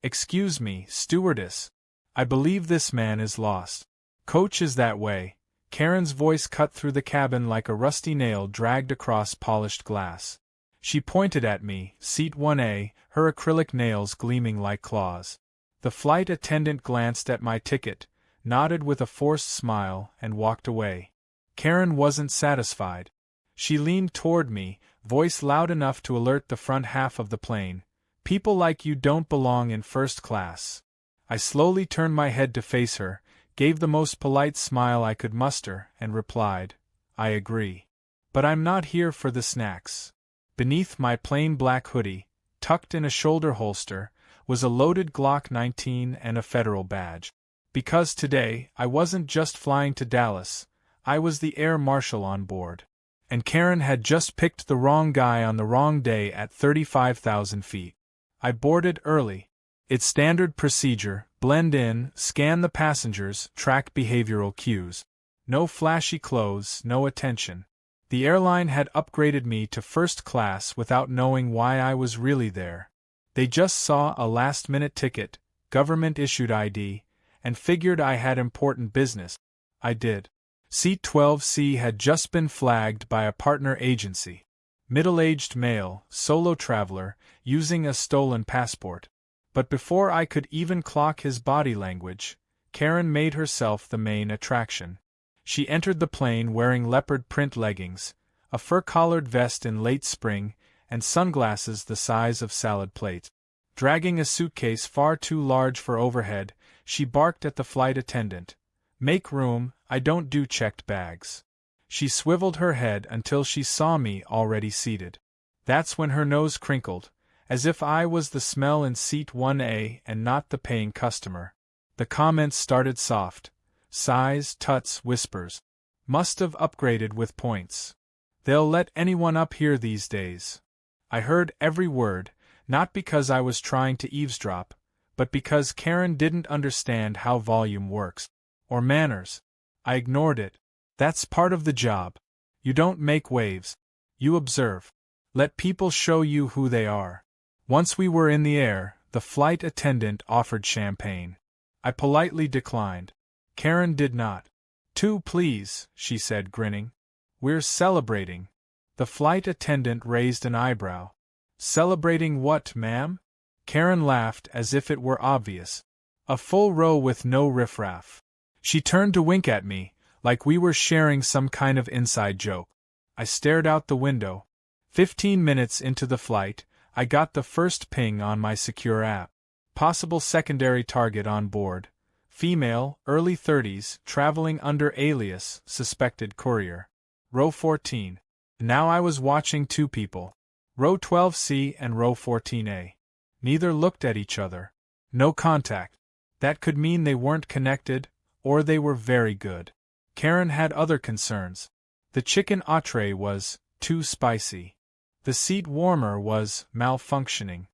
"Excuse me, stewardess. I believe this man is lost." "Coach is that way." Karen's voice cut through the cabin like a rusty nail dragged across polished glass. She pointed at me, seat 1A, her acrylic nails gleaming like claws. The flight attendant glanced at my ticket, nodded with a forced smile, and walked away. Karen wasn't satisfied. She leaned toward me, voice loud enough to alert the front half of the plane. "People like you don't belong in first class." I slowly turned my head to face her, gave the most polite smile I could muster, and replied, "I agree. But I'm not here for the snacks." Beneath my plain black hoodie, tucked in a shoulder holster, was a loaded Glock 19 and a federal badge. Because today, I wasn't just flying to Dallas, I was the Air Marshal on board. And Karen had just picked the wrong guy on the wrong day at 35,000 feet. I boarded early. It's standard procedure: blend in, scan the passengers, track behavioral cues. No flashy clothes, no attention. The airline had upgraded me to first class without knowing why I was really there. They just saw a last-minute ticket, government-issued ID, and figured I had important business. I did. Seat 12C had just been flagged by a partner agency. Middle-aged male, solo traveler, using a stolen passport. But before I could even clock his body language, Karen made herself the main attraction. She entered the plane wearing leopard print leggings, a fur-collared vest in late spring, and sunglasses the size of salad plates. Dragging a suitcase far too large for overhead, she barked at the flight attendant, "Make room, I don't do checked bags." She swiveled her head until she saw me already seated. That's when her nose crinkled, as if I was the smell in seat 1A and not the paying customer. The comments started soft. Sighs, tuts, whispers. "Must have upgraded with points. They'll let anyone up here these days." I heard every word, not because I was trying to eavesdrop, but because Karen didn't understand how volume works. Or manners. I ignored it. That's part of the job. You don't make waves. You observe. Let people show you who they are. Once we were in the air, the flight attendant offered champagne. I politely declined. Karen did not. "Two, please," she said, grinning. "We're celebrating." The flight attendant raised an eyebrow. "Celebrating what, ma'am?" Karen laughed as if it were obvious. "A full row with no riffraff." She turned to wink at me, like we were sharing some kind of inside joke. I stared out the window. 15 minutes into the flight, I got the first ping on my secure app. Possible secondary target on board. Female, early 30s, traveling under alias, suspected courier. Row 14. Now I was watching two people. Row 12C and row 14A. Neither looked at each other. No contact. That could mean they weren't connected, or they were very good. Karen had other concerns. The chicken entree was too spicy. The seat warmer was malfunctioning.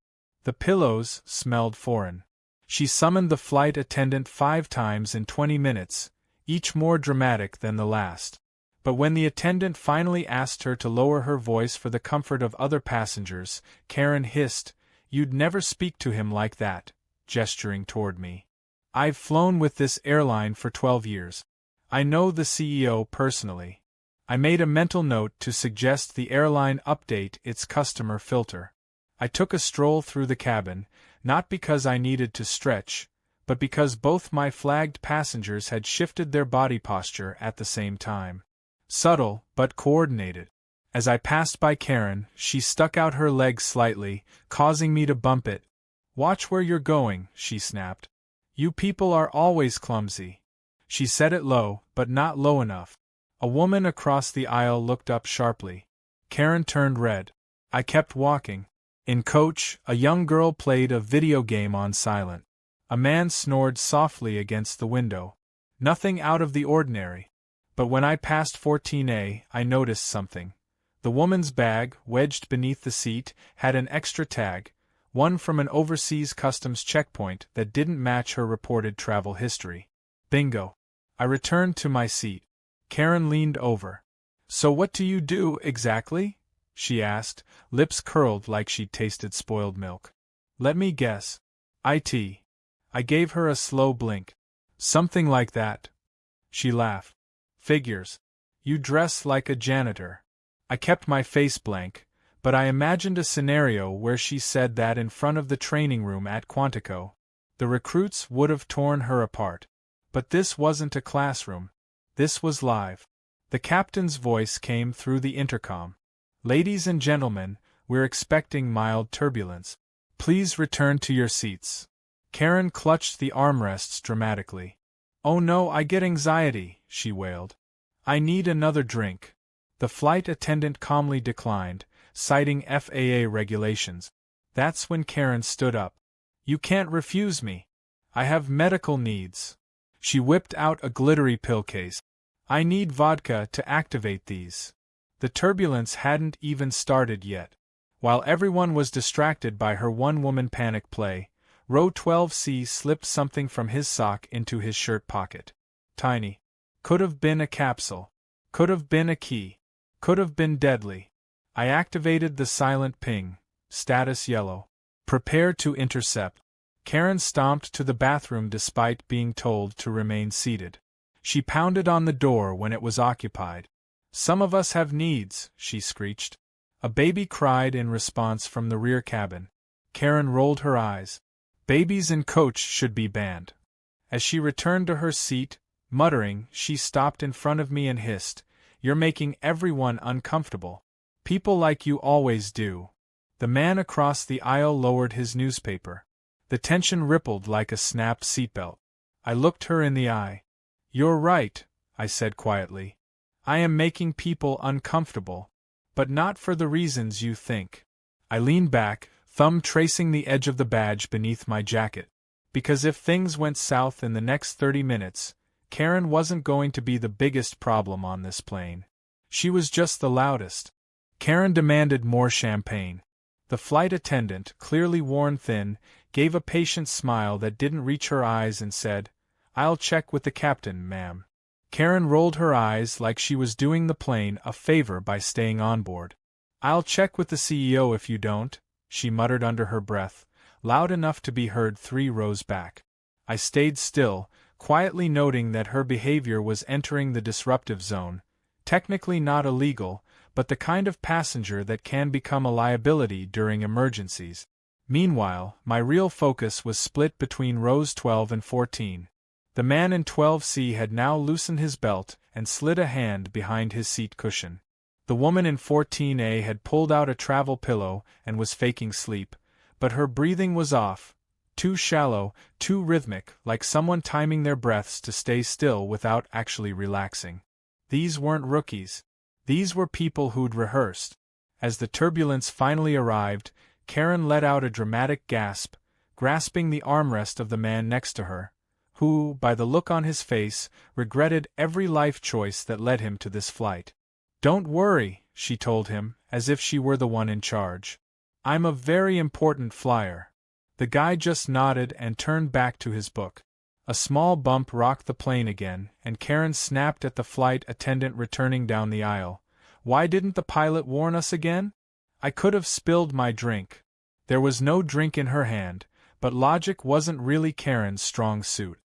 The pillows smelled foreign. She summoned the flight attendant 5 times in 20 minutes, each more dramatic than the last. But when the attendant finally asked her to lower her voice for the comfort of other passengers, Karen hissed, "You'd never speak to him like that," gesturing toward me. "I've flown with this airline for 12 years. I know the CEO personally." I made a mental note to suggest the airline update its customer filter. I took a stroll through the cabin, not because I needed to stretch, but because both my flagged passengers had shifted their body posture at the same time. Subtle, but coordinated. As I passed by Karen, she stuck out her leg slightly, causing me to bump it. "Watch where you're going," she snapped. "You people are always clumsy." She said it low, but not low enough. A woman across the aisle looked up sharply. Karen turned red. I kept walking. In coach, a young girl played a video game on silent. A man snored softly against the window. Nothing out of the ordinary. But when I passed 14A, I noticed something. The woman's bag, wedged beneath the seat, had an extra tag, one from an overseas customs checkpoint that didn't match her reported travel history. Bingo. I returned to my seat. Karen leaned over. "So what do you do, exactly?" she asked, lips curled like she'd tasted spoiled milk. "Let me guess. IT. I gave her a slow blink. Something like that. She laughed. Figures. You dress like a janitor. I kept my face blank, but I imagined a scenario where she said that in front of the training room at Quantico. The recruits would have torn her apart. But this wasn't a classroom. This was live. The captain's voice came through the intercom. Ladies and gentlemen, we're expecting mild turbulence. Please return to your seats. Karen clutched the armrests dramatically. Oh no, I get anxiety, she wailed. I need another drink. The flight attendant calmly declined, citing FAA regulations. That's when Karen stood up. You can't refuse me. I have medical needs. She whipped out a glittery pill case. I need vodka to activate these. The turbulence hadn't even started yet. While everyone was distracted by her one-woman panic play, Row 12C slipped something from his sock into his shirt pocket. Tiny. Could have been a capsule. Could have been a key. Could have been deadly. I activated the silent ping. Status yellow. Prepare to intercept. Karen stomped to the bathroom despite being told to remain seated. She pounded on the door when it was occupied. Some of us have needs, she screeched. A baby cried in response from the rear cabin. Karen rolled her eyes. Babies in coach should be banned. As she returned to her seat, muttering, she stopped in front of me and hissed, You're making everyone uncomfortable. People like you always do. The man across the aisle lowered his newspaper. The tension rippled like a snapped seatbelt. I looked her in the eye. You're right, I said quietly. I am making people uncomfortable. But not for the reasons you think. I leaned back, thumb tracing the edge of the badge beneath my jacket. Because if things went south in the next 30 minutes, Karen wasn't going to be the biggest problem on this plane. She was just the loudest. Karen demanded more champagne. The flight attendant, clearly worn thin, gave a patient smile that didn't reach her eyes and said, I'll check with the captain, ma'am. Karen rolled her eyes like she was doing the plane a favor by staying on board. I'll check with the CEO if you don't, she muttered under her breath, loud enough to be heard 3 rows back. I stayed still, quietly noting that her behavior was entering the disruptive zone, technically not illegal, but the kind of passenger that can become a liability during emergencies. Meanwhile, my real focus was split between rows 12 and 14. The man in 12C had now loosened his belt and slid a hand behind his seat cushion. The woman in 14A had pulled out a travel pillow and was faking sleep, but her breathing was off, too shallow, too rhythmic, like someone timing their breaths to stay still without actually relaxing. These weren't rookies. These were people who'd rehearsed. As the turbulence finally arrived, Karen let out a dramatic gasp, grasping the armrest of the man next to her, who, by the look on his face, regretted every life choice that led him to this flight. Don't worry, she told him, as if she were the one in charge. I'm a very important flyer. The guy just nodded and turned back to his book. A small bump rocked the plane again, and Karen snapped at the flight attendant returning down the aisle. Why didn't the pilot warn us again? I could have spilled my drink. There was no drink in her hand, but logic wasn't really Karen's strong suit.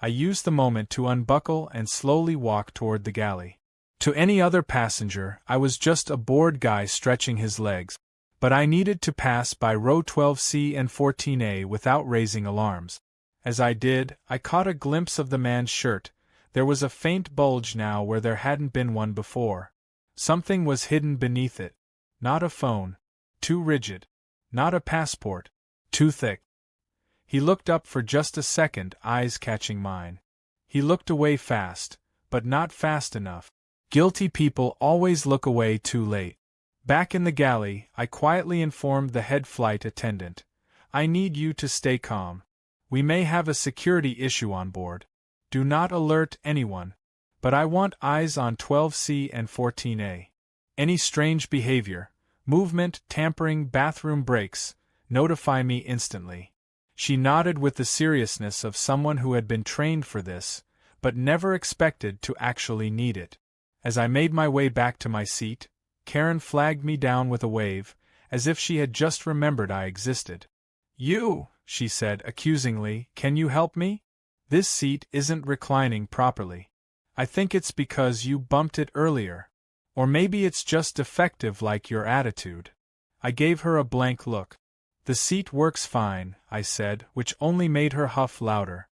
I used the moment to unbuckle and slowly walk toward the galley. To any other passenger, I was just a bored guy stretching his legs. But I needed to pass by row 12C and 14A without raising alarms. As I did, I caught a glimpse of the man's shirt. There was a faint bulge now where there hadn't been one before. Something was hidden beneath it. Not a phone. Too rigid. Not a passport. Too thick. He looked up for just a second, eyes catching mine. He looked away fast, but not fast enough. Guilty people always look away too late. Back in the galley, I quietly informed the head flight attendant. I need you to stay calm. We may have a security issue on board. Do not alert anyone. But I want eyes on 12C and 14A. Any strange behavior, movement, tampering, bathroom breaks, notify me instantly. She nodded with the seriousness of someone who had been trained for this, but never expected to actually need it. As I made my way back to my seat, Karen flagged me down with a wave, as if she had just remembered I existed. You, she said accusingly. Can you help me? This seat isn't reclining properly. I think it's because you bumped it earlier. Or maybe it's just defective like your attitude. I gave her a blank look. The seat works fine, I said, which only made her huff louder.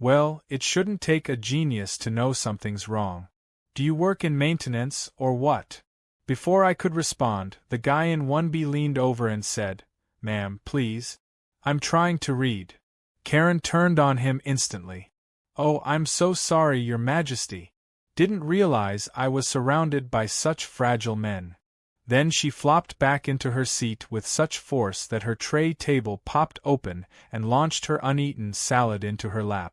Well, it shouldn't take a genius to know something's wrong. Do you work in maintenance, or what? Before I could respond, the guy in 1B leaned over and said, Ma'am, please. I'm trying to read. Karen turned on him instantly. Oh, I'm so sorry, Your Majesty. Didn't realize I was surrounded by such fragile men. Then she flopped back into her seat with such force that her tray table popped open and launched her uneaten salad into her lap.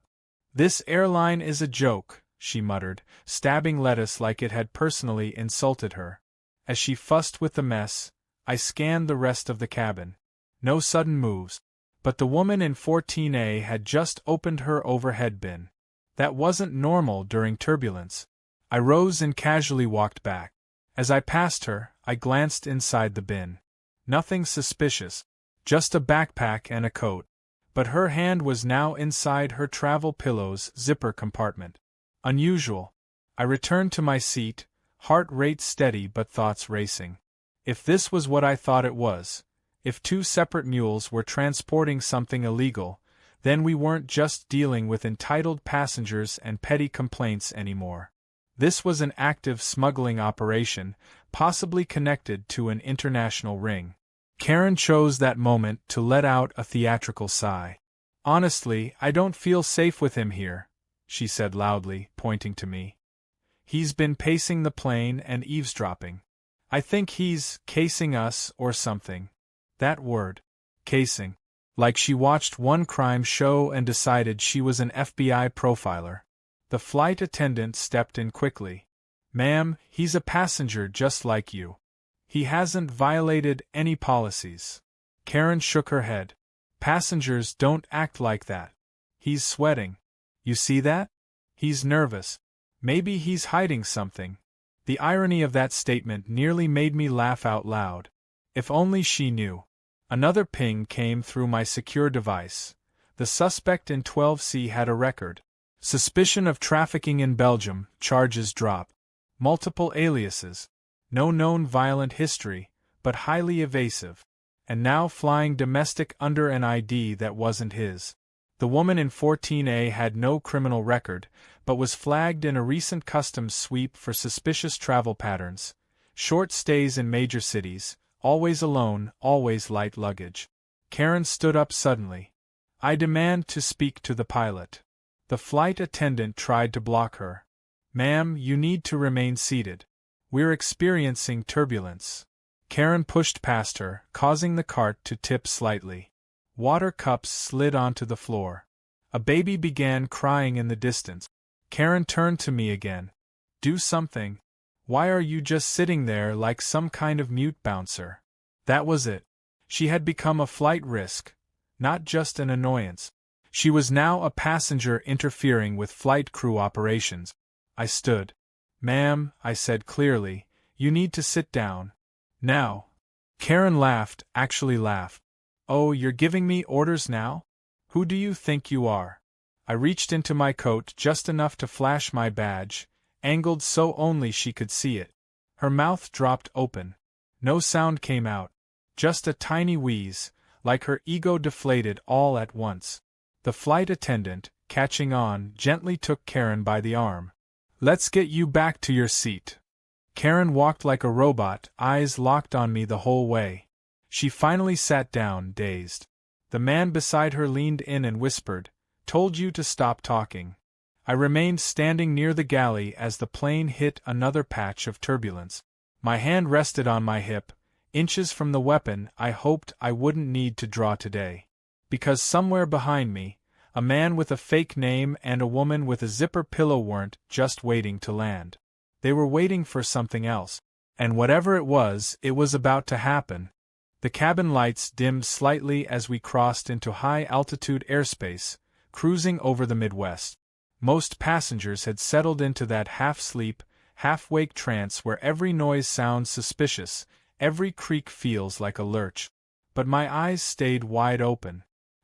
This airline is a joke, she muttered, stabbing lettuce like it had personally insulted her. As she fussed with the mess, I scanned the rest of the cabin. No sudden moves. But the woman in 14A had just opened her overhead bin. That wasn't normal during turbulence. I rose and casually walked back. As I passed her, I glanced inside the bin. Nothing suspicious, just a backpack and a coat. But her hand was now inside her travel pillow's zipper compartment. Unusual. I returned to my seat, heart rate steady but thoughts racing. If this was what I thought it was, if two separate mules were transporting something illegal, then we weren't just dealing with entitled passengers and petty complaints anymore. This was an active smuggling operation, possibly connected to an international ring. Karen chose that moment to let out a theatrical sigh. Honestly, I don't feel safe with him here, she said loudly, pointing to me. He's been pacing the plane and eavesdropping. I think he's casing us or something. That word. Casing. Like she watched one crime show and decided she was an FBI profiler. The flight attendant stepped in quickly. Ma'am, he's a passenger just like you. He hasn't violated any policies. Karen shook her head. Passengers don't act like that. He's sweating. You see that? He's nervous. Maybe he's hiding something. The irony of that statement nearly made me laugh out loud. If only she knew. Another ping came through my secure device. The suspect in 12C had a record. Suspicion of trafficking in Belgium, charges drop. Multiple aliases. No known violent history, but highly evasive. And now flying domestic under an ID that wasn't his. The woman in 14A had no criminal record, but was flagged in a recent customs sweep for suspicious travel patterns. Short stays in major cities. Always alone, always light luggage. Karen stood up suddenly. I demand to speak to the pilot. The flight attendant tried to block her. Ma'am, you need to remain seated. We're experiencing turbulence. Karen pushed past her, causing the cart to tip slightly. Water cups slid onto the floor. A baby began crying in the distance. Karen turned to me again. Do something. Why are you just sitting there like some kind of mute bouncer? That was it. She had become a flight risk, not just an annoyance. She was now a passenger interfering with flight crew operations. I stood. Ma'am, I said clearly, you need to sit down. Now. Karen laughed, actually laughed. Oh, you're giving me orders now? Who do you think you are? I reached into my coat just enough to flash my badge, angled so only she could see it. Her mouth dropped open. No sound came out. Just a tiny wheeze, like her ego deflated all at once. The flight attendant, catching on, gently took Karen by the arm. Let's get you back to your seat. Karen walked like a robot, eyes locked on me the whole way. She finally sat down, dazed. The man beside her leaned in and whispered, "Told you to stop talking." I remained standing near the galley as the plane hit another patch of turbulence. My hand rested on my hip, inches from the weapon I hoped I wouldn't need to draw today. Because somewhere behind me, a man with a fake name and a woman with a zipper pillow weren't just waiting to land. They were waiting for something else. And whatever it was about to happen. The cabin lights dimmed slightly as we crossed into high-altitude airspace, cruising over the Midwest. Most passengers had settled into that half-sleep, half-wake trance where every noise sounds suspicious, every creak feels like a lurch. But my eyes stayed wide open.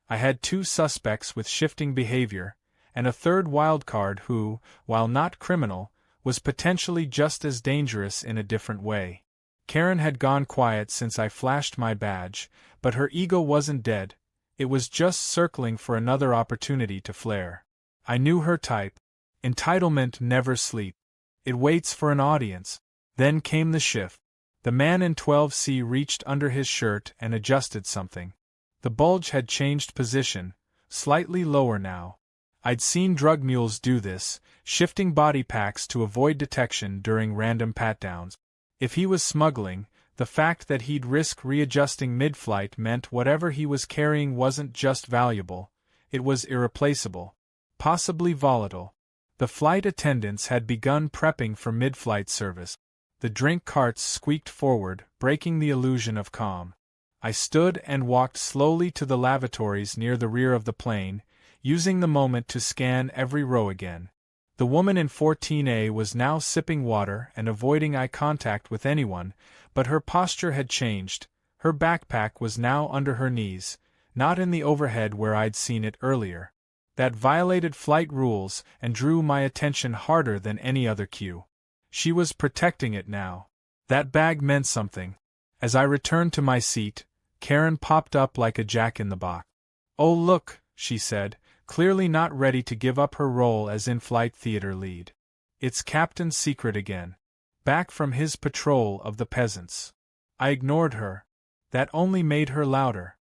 I had 2 suspects with shifting behavior, and a third wildcard who, while not criminal, was potentially just as dangerous in a different way. Karen had gone quiet since I flashed my badge, but her ego wasn't dead, it was just circling for another opportunity to flare. I knew her type. Entitlement never sleeps. It waits for an audience. Then came the shift. The man in 12C reached under his shirt and adjusted something. The bulge had changed position, slightly lower now. I'd seen drug mules do this, shifting body packs to avoid detection during random pat-downs. If he was smuggling, the fact that he'd risk readjusting mid-flight meant whatever he was carrying wasn't just valuable, it was irreplaceable. Possibly volatile. The flight attendants had begun prepping for mid-flight service. The drink carts squeaked forward, breaking the illusion of calm. I stood and walked slowly to the lavatories near the rear of the plane, using the moment to scan every row again. The woman in 14A was now sipping water and avoiding eye contact with anyone, but her posture had changed. Her backpack was now under her knees, not in the overhead where I'd seen it earlier. That violated flight rules and drew my attention harder than any other cue. She was protecting it now. That bag meant something. As I returned to my seat, Karen popped up like a jack-in-the-box. "Oh look," she said, clearly not ready to give up her role as in-flight theater lead. "It's Captain Secret again. Back from his patrol of the peasants." I ignored her. That only made her louder.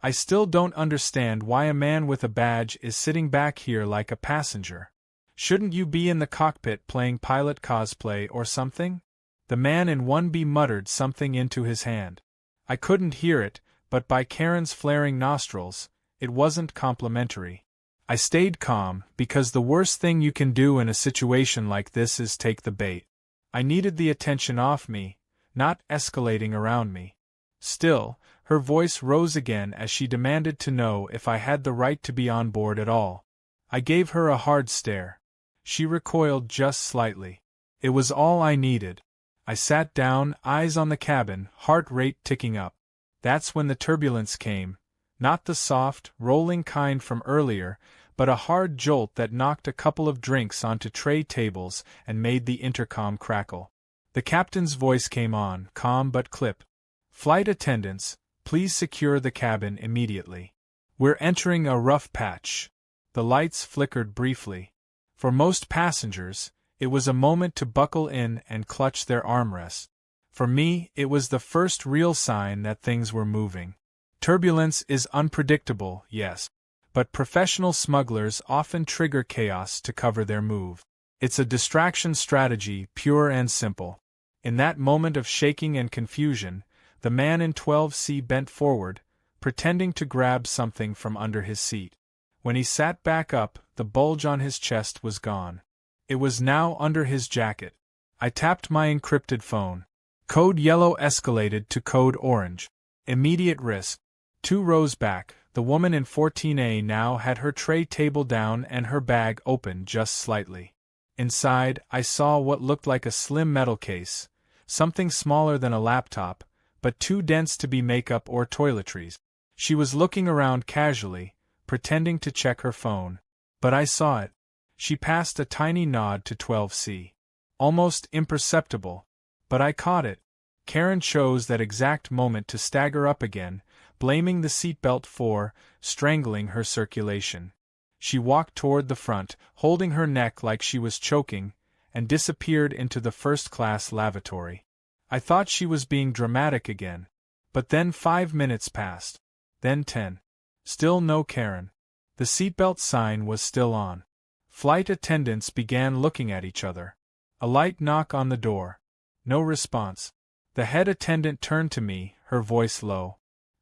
"I still don't understand why a man with a badge is sitting back here like a passenger. Shouldn't you be in the cockpit playing pilot cosplay or something?" The man in 1B muttered something into his hand. I couldn't hear it, but by Karen's flaring nostrils, it wasn't complimentary. I stayed calm, because the worst thing you can do in a situation like this is take the bait. I needed the attention off me, not escalating around me. Still, her voice rose again as she demanded to know if I had the right to be on board at all. I gave her a hard stare. She recoiled just slightly. It was all I needed. I sat down, eyes on the cabin, heart rate ticking up. That's when the turbulence came, not the soft, rolling kind from earlier, but a hard jolt that knocked a couple of drinks onto tray tables and made the intercom crackle. The captain's voice came on, calm but clipped. "Flight attendants, please secure the cabin immediately. We're entering a rough patch." The lights flickered briefly. For most passengers, it was a moment to buckle in and clutch their armrests. For me, it was the first real sign that things were moving. Turbulence is unpredictable, yes, but professional smugglers often trigger chaos to cover their move. It's a distraction strategy, pure and simple. In that moment of shaking and confusion, the man in 12C bent forward, pretending to grab something from under his seat. When he sat back up, the bulge on his chest was gone. It was now under his jacket. I tapped my encrypted phone. Code yellow escalated to code orange. Immediate risk. 2 rows back, the woman in 14A now had her tray table down and her bag open just slightly. Inside, I saw what looked like a slim metal case, something smaller than a laptop, but too dense to be makeup or toiletries. She was looking around casually, pretending to check her phone. But I saw it. She passed a tiny nod to 12C. Almost imperceptible. But I caught it. Karen chose that exact moment to stagger up again, blaming the seatbelt for strangling her circulation. She walked toward the front, holding her neck like she was choking, and disappeared into the first-class lavatory. I thought she was being dramatic again. But then 5 minutes passed. Then 10. Still no Karen. The seatbelt sign was still on. Flight attendants began looking at each other. A light knock on the door. No response. The head attendant turned to me, her voice low.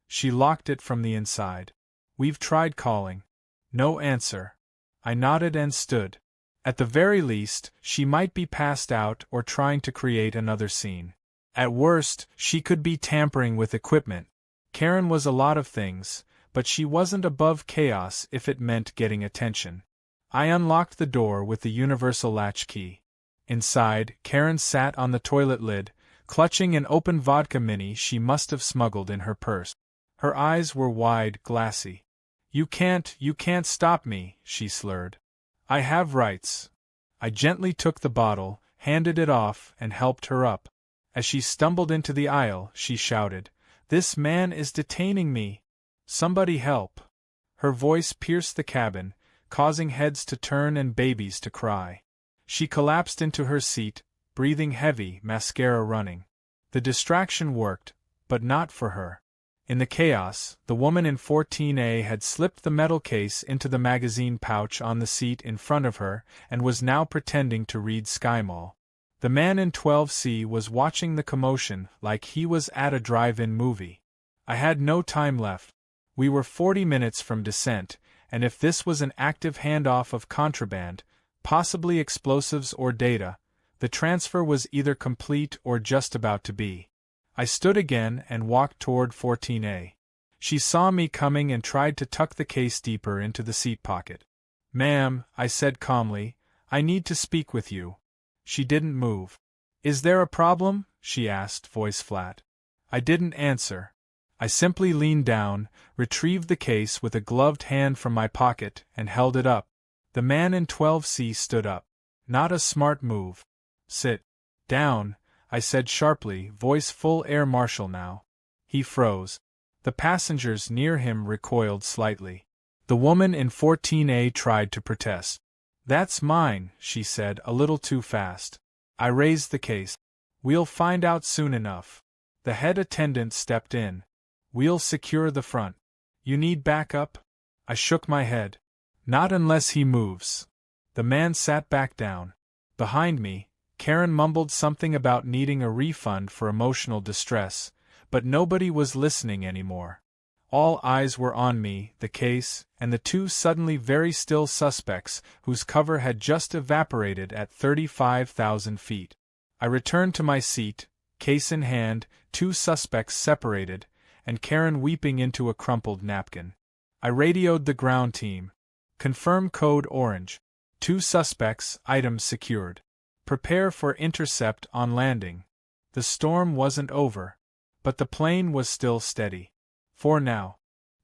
She locked it from the inside. "We've tried calling." No answer. I nodded and stood. At the very least, she might be passed out or trying to create another scene. At worst, she could be tampering with equipment. Karen was a lot of things, but she wasn't above chaos if it meant getting attention. I unlocked the door with the universal latch key. Inside, Karen sat on the toilet lid, clutching an open vodka mini she must have smuggled in her purse. Her eyes were wide, glassy. You can't stop me," she slurred. "I have rights." I gently took the bottle, handed it off, and helped her up. As she stumbled into the aisle, she shouted, "This man is detaining me! Somebody help!" Her voice pierced the cabin, causing heads to turn and babies to cry. She collapsed into her seat, breathing heavy, mascara running. The distraction worked, but not for her. In the chaos, the woman in 14A had slipped the metal case into the magazine pouch on the seat in front of her and was now pretending to read SkyMall. The man in 12C was watching the commotion like he was at a drive-in movie. I had no time left. We were 40 minutes from descent, and if this was an active handoff of contraband, possibly explosives or data, the transfer was either complete or just about to be. I stood again and walked toward 14A. She saw me coming and tried to tuck the case deeper into the seat pocket. "Ma'am," I said calmly, "I need to speak with you." She didn't move. "Is there a problem?" she asked, voice flat. I didn't answer. I simply leaned down, retrieved the case with a gloved hand from my pocket, and held it up. The man in 12C stood up. Not a smart move. "Sit down," I said sharply, voice full Air Marshal now. He froze. The passengers near him recoiled slightly. The woman in 14A tried to protest. "That's mine," she said, a little too fast. I raised the case. "We'll find out soon enough." The head attendant stepped in. "We'll secure the front. You need backup?" I shook my head. "Not unless he moves." The man sat back down. Behind me, Karen mumbled something about needing a refund for emotional distress, but nobody was listening anymore. All eyes were on me, the case, and the two suddenly very still suspects whose cover had just evaporated at 35,000 feet. I returned to my seat, case in hand, two suspects separated, and Karen weeping into a crumpled napkin. I radioed the ground team. "Confirm code orange. 2 suspects, items secured. Prepare for intercept on landing." The storm wasn't over, but the plane was still steady. For now.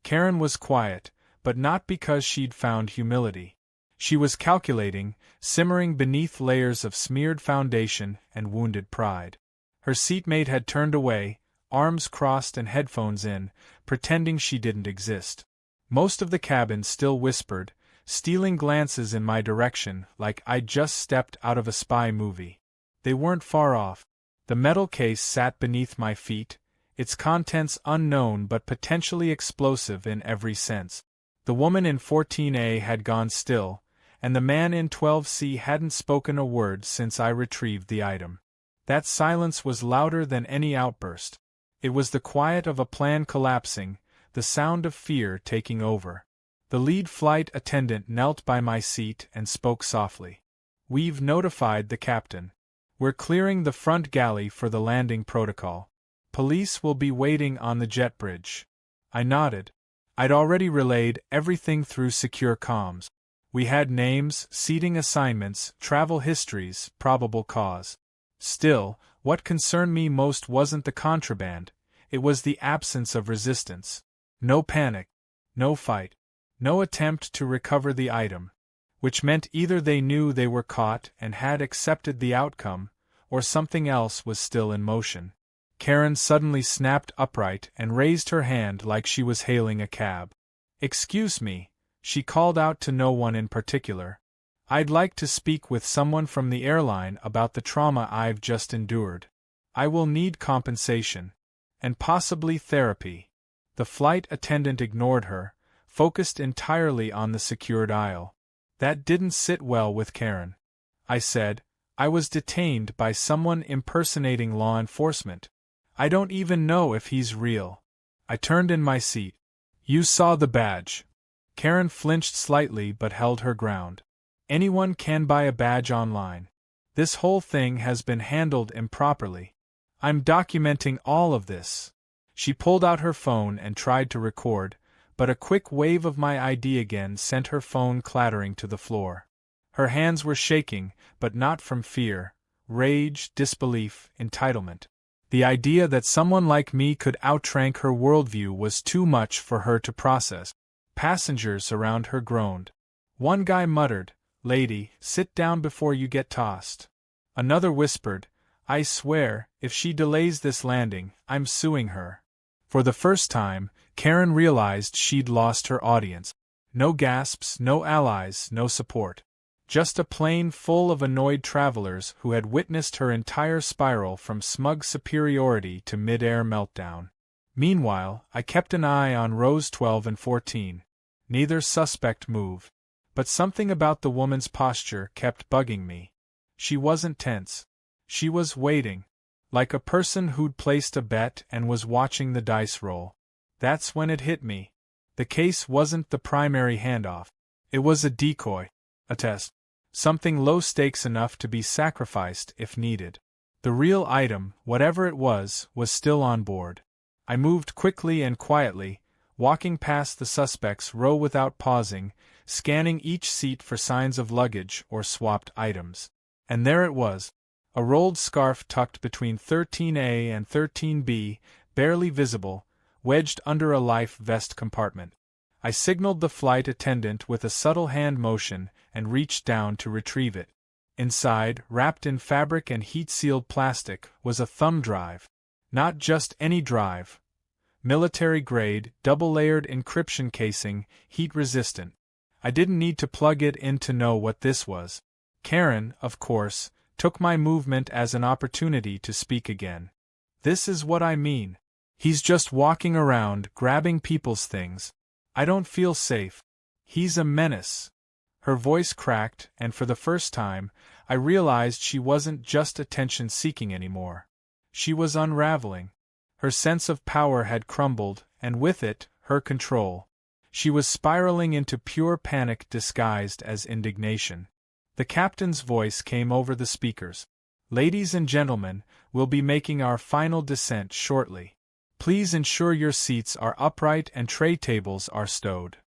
Karen was quiet, but not because she'd found humility. She was calculating, simmering beneath layers of smeared foundation and wounded pride. Her seatmate had turned away, arms crossed and headphones in, pretending she didn't exist. Most of the cabin still whispered, stealing glances in my direction like I'd just stepped out of a spy movie. They weren't far off. The metal case sat beneath my feet, its contents unknown but potentially explosive in every sense. The woman in 14A had gone still, and the man in 12C hadn't spoken a word since I retrieved the item. That silence was louder than any outburst. It was the quiet of a plan collapsing, the sound of fear taking over. The lead flight attendant knelt by my seat and spoke softly. "We've notified the captain. We're clearing the front galley for the landing protocol. Police will be waiting on the jet bridge." I nodded. I'd already relayed everything through secure comms. We had names, seating assignments, travel histories, probable cause. Still, what concerned me most wasn't the contraband, it was the absence of resistance. No panic. No fight. No attempt to recover the item. Which meant either they knew they were caught and had accepted the outcome, or something else was still in motion. Karen suddenly snapped upright and raised her hand like she was hailing a cab. "Excuse me," she called out to no one in particular. "I'd like to speak with someone from the airline about the trauma I've just endured. I will need compensation. And possibly therapy." The flight attendant ignored her, focused entirely on the secured aisle. That didn't sit well with Karen. I said, "I was detained by someone impersonating law enforcement. I don't even know if he's real." I turned in my seat. "You saw the badge." Karen flinched slightly but held her ground. "Anyone can buy a badge online. This whole thing has been handled improperly. I'm documenting all of this." She pulled out her phone and tried to record, but a quick wave of my ID again sent her phone clattering to the floor. Her hands were shaking, but not from fear, rage, disbelief, entitlement. The idea that someone like me could outrank her worldview was too much for her to process. Passengers around her groaned. One guy muttered, "Lady, sit down before you get tossed." Another whispered, "I swear, if she delays this landing, I'm suing her." For the first time, Karen realized she'd lost her audience. No gasps, no allies, no support. Just a plane full of annoyed travelers who had witnessed her entire spiral from smug superiority to mid-air meltdown. Meanwhile, I kept an eye on rows 12 and 14. Neither suspect moved. But something about the woman's posture kept bugging me. She wasn't tense. She was waiting. Like a person who'd placed a bet and was watching the dice roll. That's when it hit me. The case wasn't the primary handoff. It was a decoy. A test. Something low stakes enough to be sacrificed if needed. The real item, whatever it was still on board. I moved quickly and quietly, walking past the suspects' row without pausing, scanning each seat for signs of luggage or swapped items. And there it was. A rolled scarf tucked between 13A and 13B, barely visible, wedged under a life vest compartment. I signaled the flight attendant with a subtle hand motion and reached down to retrieve it. Inside, wrapped in fabric and heat-sealed plastic, was a thumb drive. Not just any drive. Military-grade, double-layered encryption casing, heat-resistant. I didn't need to plug it in to know what this was. Karen, of course, took my movement as an opportunity to speak again. This is what I mean. He's just walking around, grabbing people's things. I don't feel safe. He's a menace. Her voice cracked, and for the first time, I realized she wasn't just attention-seeking anymore. She was unraveling. Her sense of power had crumbled, and with it, her control. She was spiraling into pure panic disguised as indignation. The captain's voice came over the speakers. "Ladies and gentlemen, we'll be making our final descent shortly. Please ensure your seats are upright and tray tables are stowed."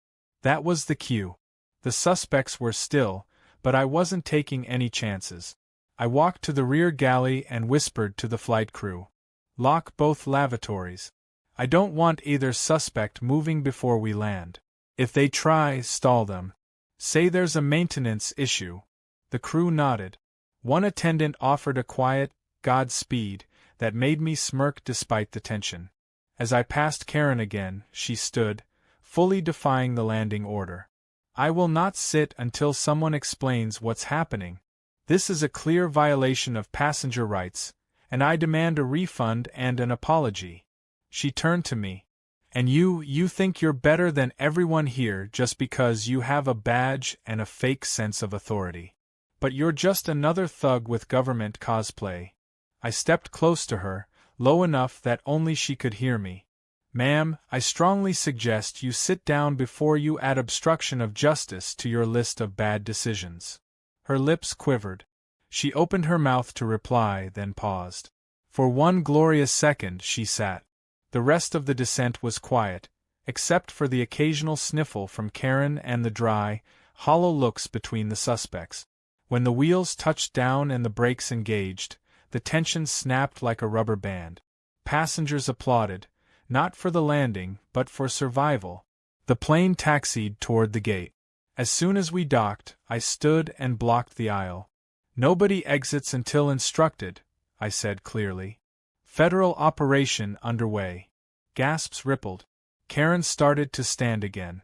That was the cue. The suspects were still, but I wasn't taking any chances. I walked to the rear galley and whispered to the flight crew. "Lock both lavatories. I don't want either suspect moving before we land. If they try, stall them. Say there's a maintenance issue." The crew nodded. One attendant offered a quiet, "Godspeed," that made me smirk despite the tension. As I passed Karen again, she stood, fully defying the landing order. "I will not sit until someone explains what's happening. This is a clear violation of passenger rights, and I demand a refund and an apology." She turned to me. "And you think you're better than everyone here just because you have a badge and a fake sense of authority. But you're just another thug with government cosplay." I stepped close to her, low enough that only she could hear me. "Ma'am, I strongly suggest you sit down before you add obstruction of justice to your list of bad decisions." Her lips quivered. She opened her mouth to reply, then paused. For one glorious second she sat. The rest of the descent was quiet, except for the occasional sniffle from Karen and the dry, hollow looks between the suspects. When the wheels touched down and the brakes engaged, the tension snapped like a rubber band. Passengers applauded, not for the landing, but for survival. The plane taxied toward the gate. As soon as we docked, I stood and blocked the aisle. "Nobody exits until instructed," I said clearly. "Federal operation underway." Gasps rippled. Karen started to stand again.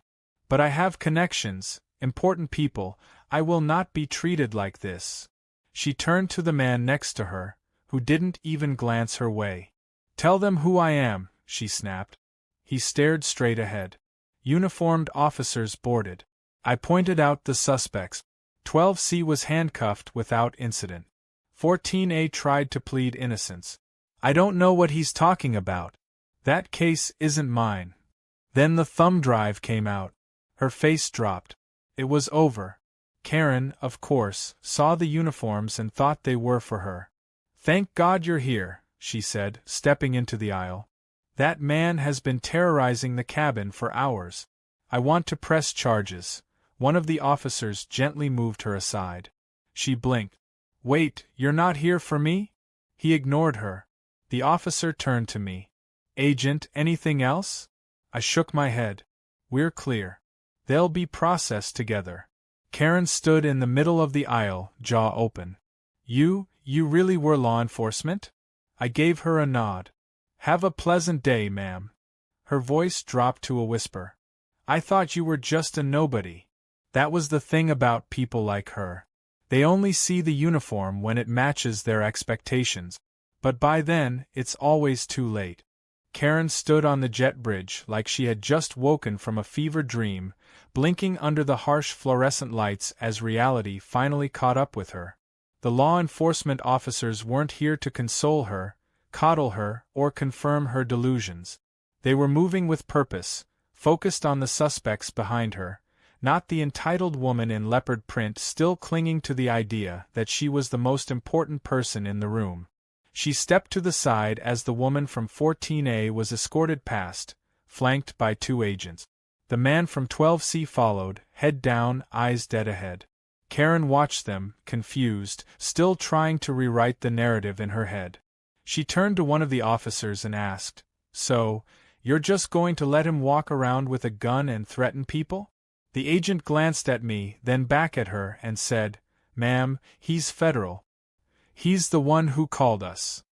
"But I have connections, important people. I will not be treated like this." She turned to the man next to her, who didn't even glance her way. "Tell them who I am," she snapped. He stared straight ahead. Uniformed officers boarded. I pointed out the suspects. 12C was handcuffed without incident. 14A tried to plead innocence. "I don't know what he's talking about. That case isn't mine." Then the thumb drive came out. Her face dropped. It was over. Karen, of course, saw the uniforms and thought they were for her. "Thank God you're here," she said, stepping into the aisle. "That man has been terrorizing the cabin for hours. I want to press charges." One of the officers gently moved her aside. She blinked. "Wait, you're not here for me?" He ignored her. The officer turned to me. "Agent, anything else?" I shook my head. "We're clear." They'll be processed together. Karen stood in the middle of the aisle, jaw open. You really were law enforcement? I gave her a nod. Have a pleasant day, ma'am. Her voice dropped to a whisper. I thought you were just a nobody. That was the thing about people like her. They only see the uniform when it matches their expectations. But by then, it's always too late. Karen stood on the jet bridge like she had just woken from a fever dream, blinking under the harsh fluorescent lights as reality finally caught up with her. The law enforcement officers weren't here to console her, coddle her, or confirm her delusions. They were moving with purpose, focused on the suspects behind her, not the entitled woman in leopard print still clinging to the idea that she was the most important person in the room. She stepped to the side as the woman from 14A was escorted past, flanked by 2 agents. The man from 12C followed, head down, eyes dead ahead. Karen watched them, confused, still trying to rewrite the narrative in her head. She turned to one of the officers and asked, So, you're just going to let him walk around with a gun and threaten people? The agent glanced at me, then back at her, and said, Ma'am, he's federal. He's the one who called us.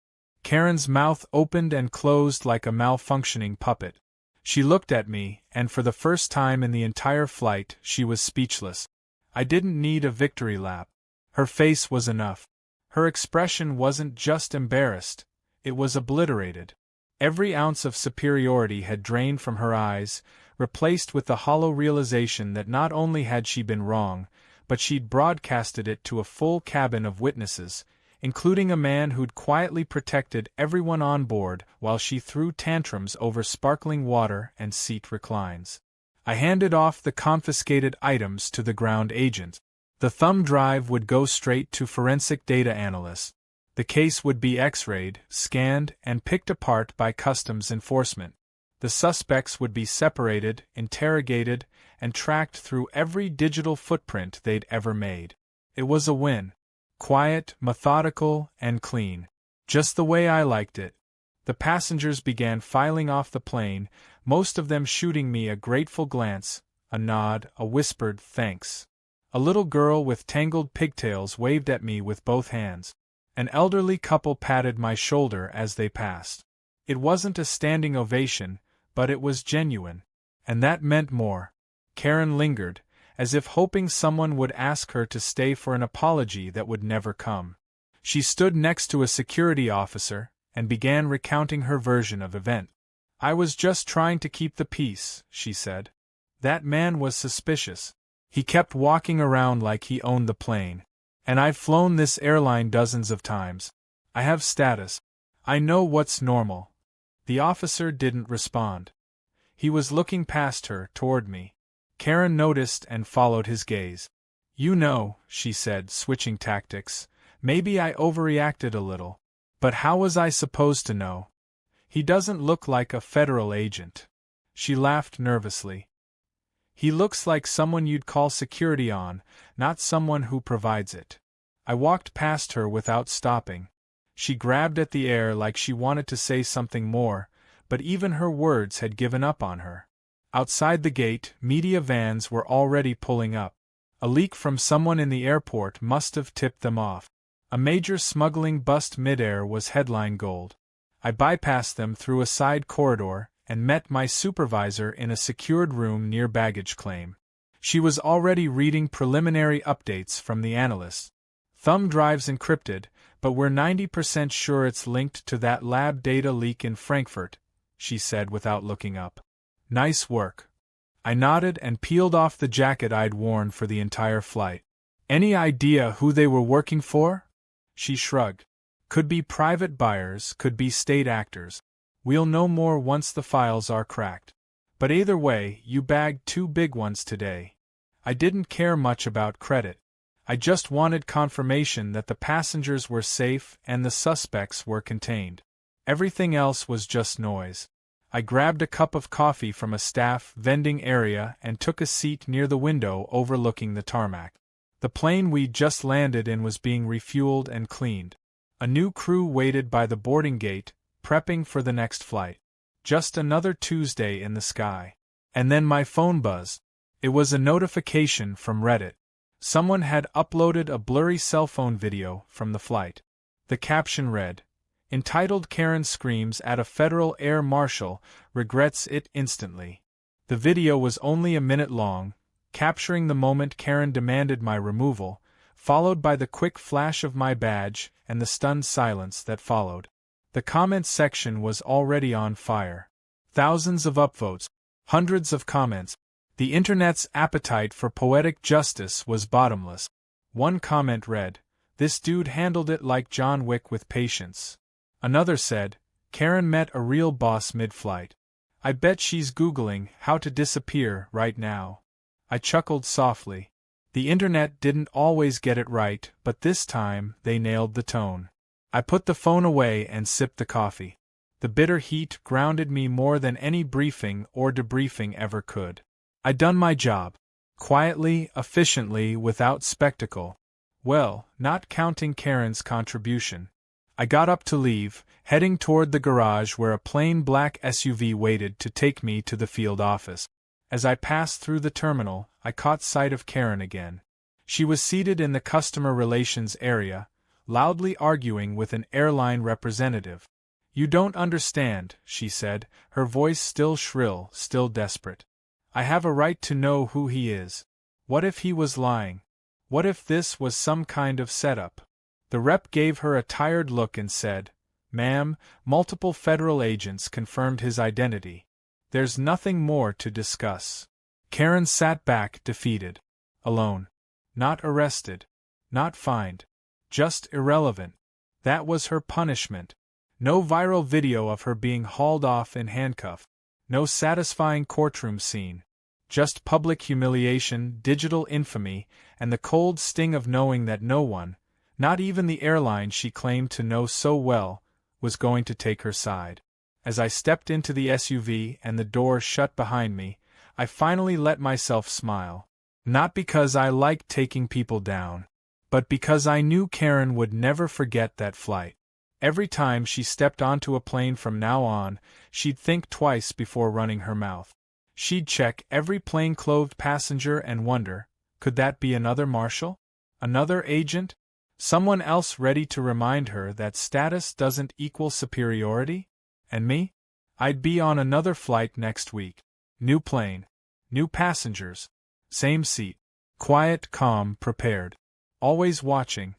Karen's mouth opened and closed like a malfunctioning puppet. She looked at me, and for the first time in the entire flight, she was speechless. I didn't need a victory lap. Her face was enough. Her expression wasn't just embarrassed, it was obliterated. Every ounce of superiority had drained from her eyes, replaced with the hollow realization that not only had she been wrong, but she'd broadcasted it to a full cabin of witnesses, including a man who'd quietly protected everyone on board while she threw tantrums over sparkling water and seat reclines. I handed off the confiscated items to the ground agent. The thumb drive would go straight to forensic data analysts. The case would be X-rayed, scanned, and picked apart by customs enforcement. The suspects would be separated, interrogated, and tracked through every digital footprint they'd ever made. It was a win. Quiet, methodical, and clean. Just the way I liked it. The passengers began filing off the plane, most of them shooting me a grateful glance, a nod, a whispered thanks. A little girl with tangled pigtails waved at me with both hands. An elderly couple patted my shoulder as they passed. It wasn't a standing ovation, but it was genuine. And that meant more. Karen lingered, as if hoping someone would ask her to stay for an apology that would never come. She stood next to a security officer and began recounting her version of events. I was just trying to keep the peace, she said. That man was suspicious. He kept walking around like he owned the plane. And I've flown this airline dozens of times. I have status. I know what's normal. The officer didn't respond. He was looking past her, toward me. Karen noticed and followed his gaze. You know, she said, switching tactics, maybe I overreacted a little. But how was I supposed to know? He doesn't look like a federal agent. She laughed nervously. He looks like someone you'd call security on, not someone who provides it. I walked past her without stopping. She grabbed at the air like she wanted to say something more, but even her words had given up on her. Outside the gate, media vans were already pulling up. A leak from someone in the airport must have tipped them off. A major smuggling bust midair was headline gold. I bypassed them through a side corridor and met my supervisor in a secured room near baggage claim. She was already reading preliminary updates from the analysts. Thumb drive's encrypted, but we're 90% sure it's linked to that lab data leak in Frankfurt, she said without looking up. Nice work. I nodded and peeled off the jacket I'd worn for the entire flight. Any idea who they were working for? She shrugged. Could be private buyers, could be state actors. We'll know more once the files are cracked. But either way, you bagged 2 big ones today. I didn't care much about credit. I just wanted confirmation that the passengers were safe and the suspects were contained. Everything else was just noise. I grabbed a cup of coffee from a staff vending area and took a seat near the window overlooking the tarmac. The plane we'd just landed in was being refueled and cleaned. A new crew waited by the boarding gate, prepping for the next flight. Just another Tuesday in the sky. And then my phone buzzed. It was a notification from Reddit. Someone had uploaded a blurry cell phone video from the flight. The caption read, "Entitled Karen screams at a federal air marshal, regrets it instantly." The video was only a minute long, capturing the moment Karen demanded my removal, followed by the quick flash of my badge and the stunned silence that followed. The comments section was already on fire. Thousands of upvotes, hundreds of comments. The internet's appetite for poetic justice was bottomless. One comment read, "This dude handled it like John Wick with patience." Another said, "Karen met a real boss mid-flight. I bet she's Googling how to disappear right now." I chuckled softly. The internet didn't always get it right, but this time they nailed the tone. I put the phone away and sipped the coffee. The bitter heat grounded me more than any briefing or debriefing ever could. I'd done my job. Quietly, efficiently, without spectacle. Well, not counting Karen's contribution. I got up to leave, heading toward the garage where a plain black SUV waited to take me to the field office. As I passed through the terminal, I caught sight of Karen again. She was seated in the customer relations area, loudly arguing with an airline representative. "You don't understand," she said, her voice still shrill, still desperate. "I have a right to know who he is. What if he was lying? What if this was some kind of setup?" The rep gave her a tired look and said, "Ma'am, multiple federal agents confirmed his identity. There's nothing more to discuss." Karen sat back defeated. Alone. Not arrested. Not fined. Just irrelevant. That was her punishment. No viral video of her being hauled off in handcuffs. No satisfying courtroom scene. Just public humiliation, digital infamy, and the cold sting of knowing that no one, not even the airline she claimed to know so well, was going to take her side. As I stepped into the SUV and the door shut behind me, I finally let myself smile. Not because I liked taking people down, but because I knew Karen would never forget that flight. Every time she stepped onto a plane from now on, she'd think twice before running her mouth. She'd check every plain-clothed passenger and wonder, could that be another marshal? Another agent? Someone else ready to remind her that status doesn't equal superiority? And me? I'd be on another flight next week. New plane. New passengers. Same seat. Quiet, calm, prepared. Always watching.